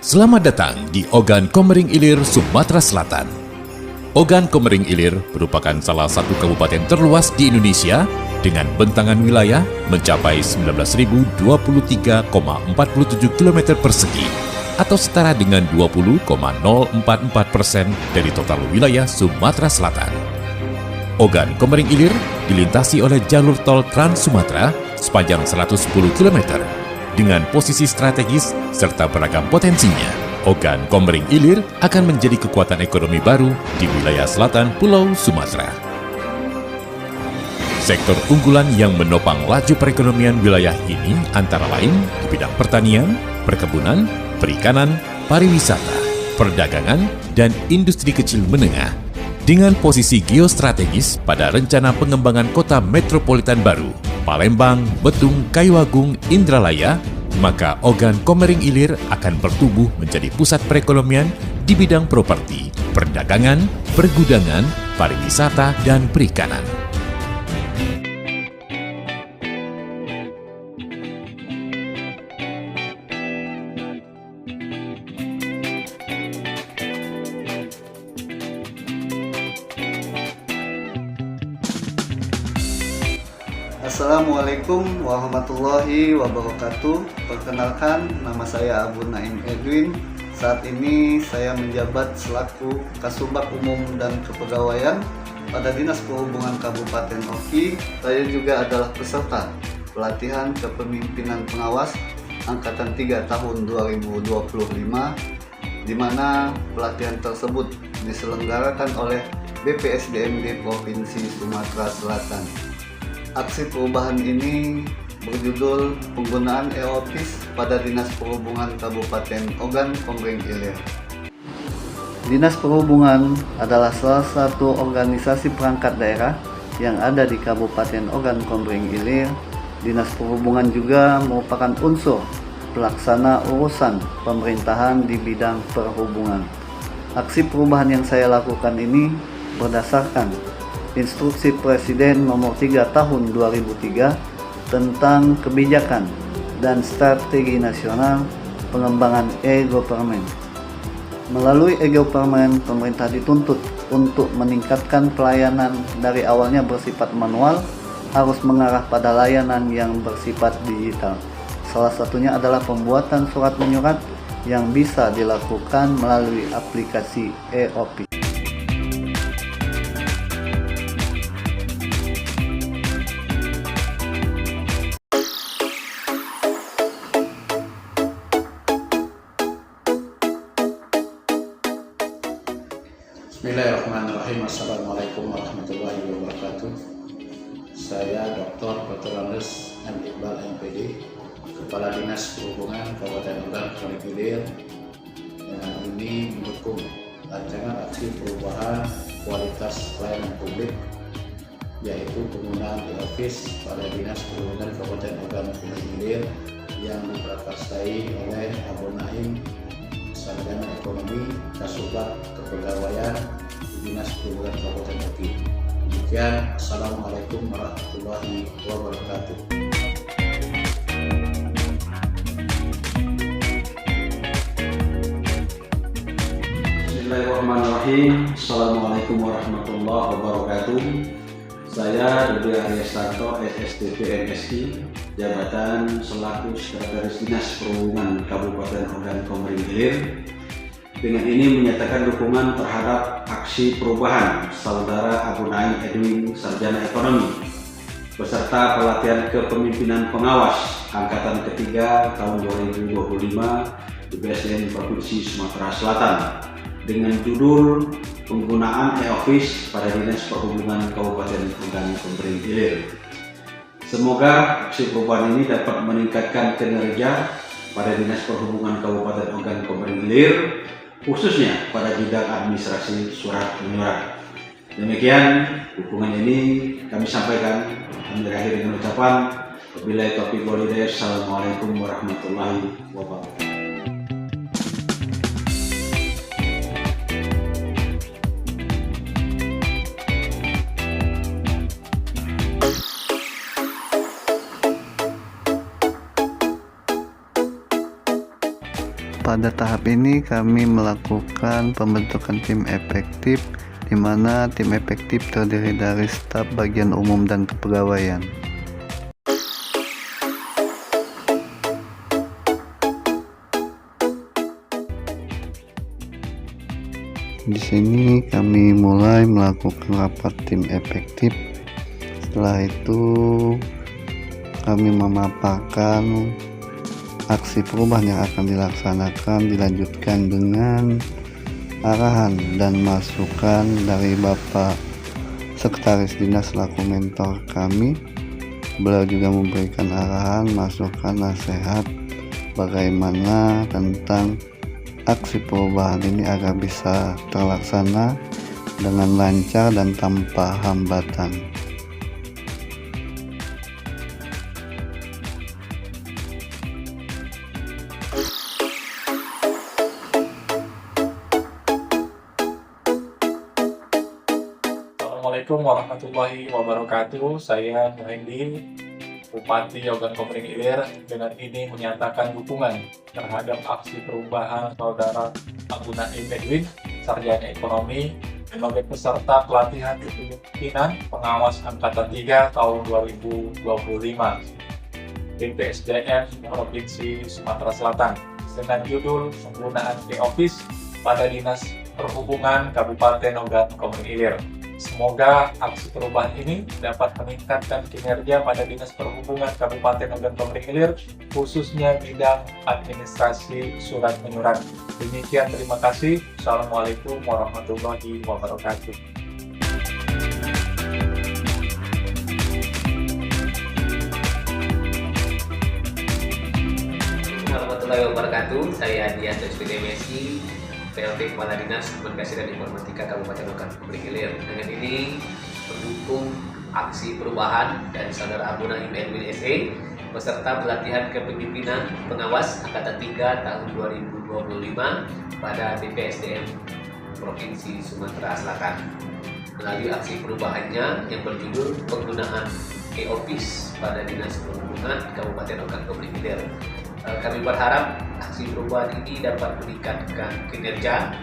Selamat datang di Ogan Komering Ilir, Sumatera Selatan. Ogan Komering Ilir merupakan salah satu kabupaten terluas di Indonesia dengan bentangan wilayah mencapai 19.023,47 km persegi atau setara dengan 20,044% dari total wilayah Sumatera Selatan. Ogan Komering Ilir dilintasi oleh jalur tol Trans Sumatera sepanjang 110 km. Dengan posisi strategis serta beragam potensinya, Ogan Komering Ilir akan menjadi kekuatan ekonomi baru di wilayah selatan Pulau Sumatera. Sektor unggulan yang menopang laju perekonomian wilayah ini antara lain di bidang pertanian, perkebunan, perikanan, pariwisata, perdagangan, dan industri kecil menengah. Dengan posisi geostrategis pada rencana pengembangan kota metropolitan baru, Palembang, Betung, Kayuagung, Indralaya, maka Ogan Komering Ilir akan bertumbuh menjadi pusat perekonomian di bidang properti, perdagangan, pergudangan, pariwisata, dan perikanan. Assalamualaikum warahmatullahi wabarakatuh. Perkenalkan, nama saya Abu Naim Edwin. Saat ini saya menjabat selaku Kasubag Umum dan Kepegawaian pada Dinas Perhubungan Kabupaten Oki. Saya juga adalah peserta pelatihan kepemimpinan pengawas Angkatan 3 tahun 2025, di mana pelatihan tersebut diselenggarakan oleh BPSDMD Provinsi Sumatera Selatan. Aksi perubahan ini berjudul penggunaan e-office pada Dinas Perhubungan Kabupaten Ogan Komering Ilir. Dinas Perhubungan adalah salah satu organisasi perangkat daerah yang ada di Kabupaten Ogan Komering Ilir. Dinas Perhubungan juga merupakan unsur pelaksana urusan pemerintahan di bidang perhubungan. Aksi perubahan yang saya lakukan ini berdasarkan Instruksi Presiden Nomor 3 Tahun 2003 tentang kebijakan dan strategi nasional pengembangan e-government. Melalui e-government, pemerintah dituntut untuk meningkatkan pelayanan dari awalnya bersifat manual harus mengarah pada layanan yang bersifat digital. Salah satunya adalah pembuatan surat menyurat yang bisa dilakukan melalui aplikasi e-office. Bismillahirrahmanirrahim. Assalamualaikum warahmatullahi wabarakatuh. Saya Dr. Petrolus M. Iqbal MPD, Kepala Dinas Perhubungan Kabupaten Ogan Komering Ilir, yang ini mendukung rancangan aksi perubahan kualitas pelayanan publik, yaitu penggunaan e-office pada Dinas Perhubungan Kabupaten Ogan Komering Ilir yang diprakarsai oleh Abu Naim, Sarjana Ekonomi, Kasubag Kepegawaian di Dinas Perhubungan Kabupaten Oki. Demikian, Assalamualaikum warahmatullahi wabarakatuh. Bismillahirrahmanirrahim. Assalamualaikum warahmatullahi wabarakatuh. Saya Dodi Aryastanto, SSTP MSI, jabatan selaku Sekretaris Dinas Perhubungan Kabupaten Ogan Komering Ilir. Dengan ini menyatakan dukungan terhadap aksi perubahan Saudara Abu Naim Edwin, Sarjana Ekonomi, beserta pelatihan kepemimpinan pengawas Angkatan ketiga tahun 2025 di BSDM Provinsi Sumatera Selatan dengan judul penggunaan e-office pada Dinas Perhubungan Kabupaten Ogan Komering Ilir. Semoga aksi perubahan ini dapat meningkatkan kinerja pada Dinas Perhubungan Kabupaten Ogan Komering Ilir, khususnya pada bidang administrasi surat menyurat. Demikian dukungan ini kami sampaikan. Kami berakhir dengan ucapan wabillahi taufiq wal hidayah. Assalamualaikum warahmatullahi wabarakatuh. Pada tahap ini kami melakukan pembentukan tim efektif, di mana tim efektif terdiri dari staf bagian umum dan kepegawaian. Di sini kami mulai melakukan rapat tim efektif. Setelah itu kami memaparkan aksi perubahan yang akan dilaksanakan, dilanjutkan dengan arahan dan masukan dari Bapak Sekretaris Dinas selaku mentor kami. Beliau juga memberikan arahan, masukan, nasihat bagaimana tentang aksi perubahan ini agar bisa terlaksana dengan lancar dan tanpa hambatan. Assalamualaikum warahmatullahi wabarakatuh. Saya Muhammad, Bupati Ogan Komering Ilir, dengan ini menyatakan dukungan terhadap aksi perubahan Saudara Abu Naim Edwin, Sarjana Ekonomi, sebagai peserta pelatihan kepemimpinan pengawas Angkatan 3 tahun 2025 BPSDM Provinsi Sumatera Selatan dengan judul penggunaan e-office pada Dinas Perhubungan Kabupaten Ogan Komering Ilir. Semoga aksi perubahan ini dapat meningkatkan kinerja pada Dinas Perhubungan Kabupaten Ogan Komering Ilir, khususnya bidang administrasi surat menyurat. Demikian, terima kasih. Assalamualaikum warahmatullahi wabarakatuh. Warahmatullahi wabarakatuh. Saya Dian MSI, PLT Kepala Dinas Komunikasi dan Informatika Kabupaten Ogan Komering Ilir. Dengan ini mendukung aksi perubahan dari Saudara Abu Naim Edwin SE, peserta pelatihan kepemimpinan pengawas Angkatan 3 tahun 2025 pada BPSDM Provinsi Sumatera Selatan. Melalui aksi perubahannya yang berjudul penggunaan e-office pada Dinas Perhubungan Kabupaten Ogan Komering Ilir. Kami berharap aksi perubahan ini dapat meningkatkan kinerja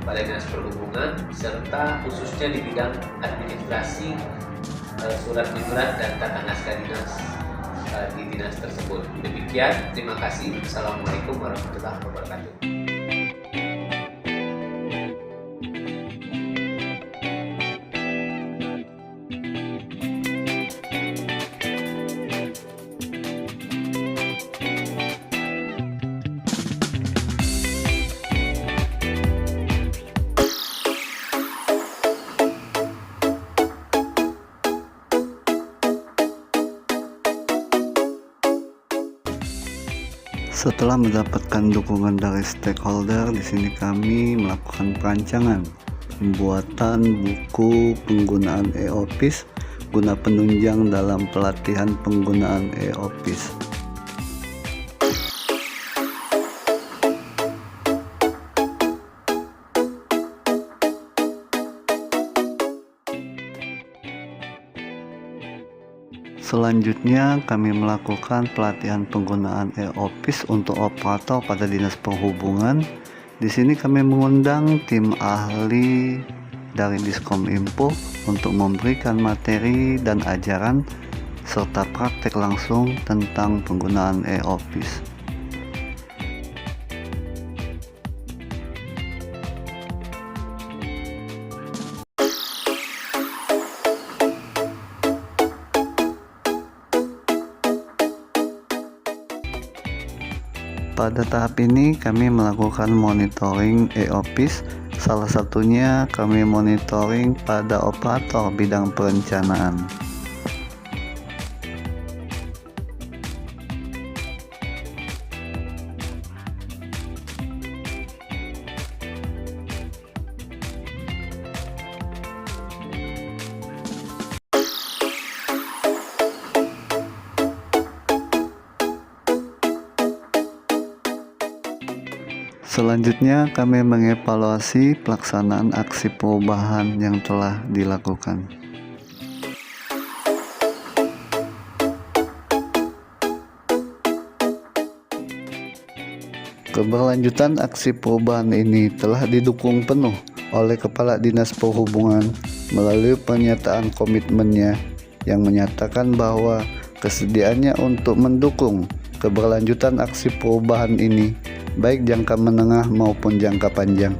pada Dinas Perhubungan serta khususnya di bidang administrasi, surat menyurat dan tata naskah dinas di dinas tersebut. Demikian, terima kasih. Assalamualaikum warahmatullahi wabarakatuh. Setelah mendapatkan dukungan dari stakeholder, di sini kami melakukan perancangan pembuatan buku penggunaan e-office guna penunjang dalam pelatihan penggunaan e-office. Selanjutnya kami melakukan pelatihan penggunaan e-office untuk operator pada Dinas Perhubungan. Di sini kami mengundang tim ahli dari Diskominfo untuk memberikan materi dan ajaran serta praktek langsung tentang penggunaan e-office. Pada tahap ini kami melakukan monitoring e-office, salah satunya kami monitoring pada operator bidang perencanaan. Selanjutnya kami mengevaluasi pelaksanaan aksi perubahan yang telah dilakukan. Keberlanjutan aksi perubahan ini telah didukung penuh oleh Kepala Dinas Perhubungan melalui pernyataan komitmennya yang menyatakan bahwa kesediaannya untuk mendukung keberlanjutan aksi perubahan ini baik jangka menengah maupun jangka panjang.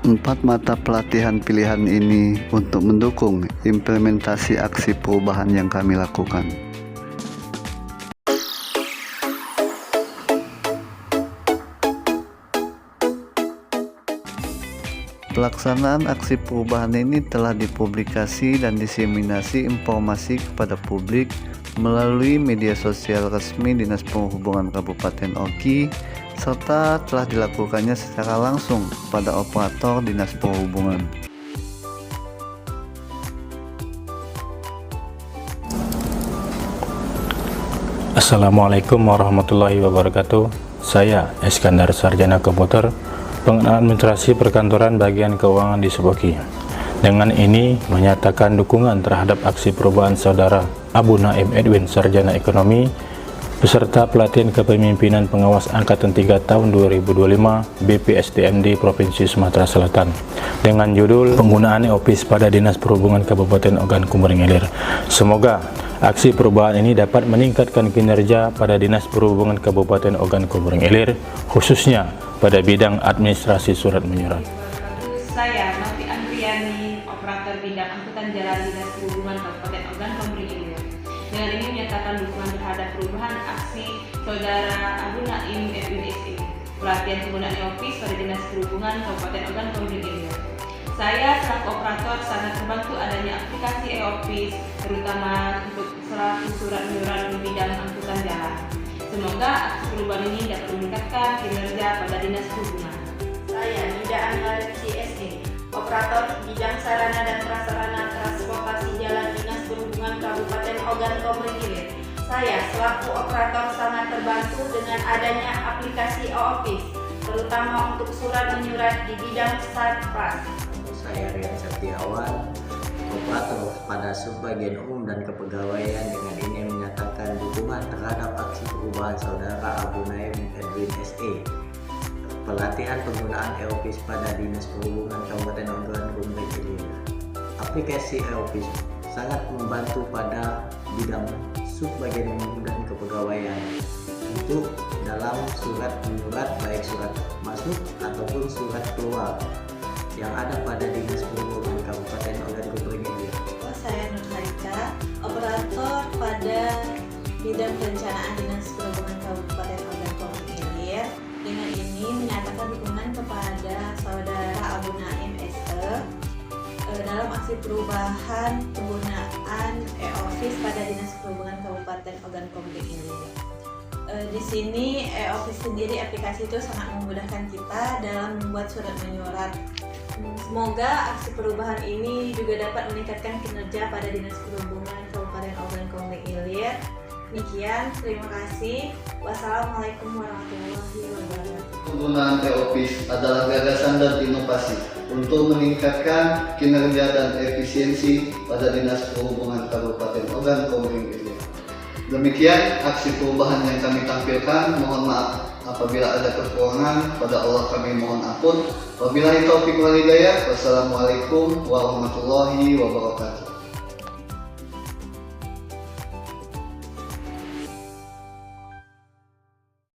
4 mata pelatihan pilihan ini untuk mendukung implementasi aksi perubahan yang kami lakukan. Pelaksanaan aksi perubahan ini telah dipublikasi dan diseminasi informasi kepada publik melalui media sosial resmi Dinas Perhubungan Kabupaten Oki, serta telah dilakukannya secara langsung kepada operator Dinas Perhubungan. Assalamualaikum warahmatullahi wabarakatuh. Saya Iskandar Sarjana Komputer, Pengenalan Administrasi Perkantoran Bagian Keuangan di Suboki. Dengan ini menyatakan dukungan terhadap aksi perubahan saudara Abu Naim Edwin Sarjana Ekonomi beserta pelatihan kepemimpinan pengawas Angkatan 3 tahun 2025 BPSDMD Provinsi Sumatera Selatan dengan judul penggunaan e-office pada Dinas Perhubungan Kabupaten Ogan Komering Ilir. Semoga aksi perubahan ini dapat meningkatkan kinerja pada Dinas Perhubungan Kabupaten Ogan Komering Ilir, khususnya pada bidang administrasi surat menyurat. Saya Novi Andriani, operator bidang angkutan jalan Dinas Perhubungan Kabupaten Ogan Komering Ilir. Dengan ini menyatakan dukungan terhadap perubahan aksi saudara Abu Naim Edwin SE, pelatihan penggunaan e-office pada Dinas Perhubungan Kabupaten Ogan Komering Ilir. Saya selaku operator sangat terbantu adanya aplikasi e-office, terutama untuk selaku surat menyurat di bidang angkutan jalan. Semoga aksi perubahan ini dapat meningkatkan kinerja pada Dinas Perhubungan. Saya Nida Anwarci SE, operator bidang sarana dan prasarana transportasi jalan Dinas Perhubungan Kabupaten Ogan Komering Ilir. Saya selaku operator sangat terbantu dengan adanya aplikasi e-office, terutama untuk surat menyurat di bidang Satpras. Saya Rian Setiawan, operator pada subbagian umum dan kepegawaian. Dengan ini menyatakan dukungan terhadap aksi perubahan saudara Abu Naim Edwin SE, pelatihan penggunaan e-office pada Dinas Perhubungan Kabupaten Ogan Komering Ilir. Aplikasi e-office sangat membantu pada bidang subbagian umum dan kepegawaian untuk dalam surat menyurat, baik surat masuk ataupun surat keluar yang ada pada Dinas Perhubungan Kabupaten Ogan Komering Ilir. Saya Nur Harika, operator pada bidang perencanaan Dinas Perhubungan Kabupaten Ogan Komering Ilir. Dengan ini menyatakan dukungan kepada saudara Abu Naim SE dalam aksi perubahan penggunaan e-office pada Dinas Perhubungan Kabupaten Ogan Komering Ilir. Di sini e-office sendiri aplikasi itu sangat memudahkan kita dalam membuat surat menyurat. Semoga aksi perubahan ini juga dapat meningkatkan kinerja pada Dinas Perhubungan Kabupaten Ogan Komering Ilir. Demikian, terima kasih. Wassalamualaikum warahmatullahi wabarakatuh. Penggunaan e-office adalah gagasan dan inovasi untuk meningkatkan kinerja dan efisiensi pada Dinas Perhubungan Kabupaten Ogan Komering Ilir. Demikian aksi perubahan yang kami tampilkan. Mohon maaf apabila ada kekurangan, pada Allah kami mohon ampun. Wabillahi taufiq wal hidayah. Wassalamualaikum warahmatullahi wabarakatuh.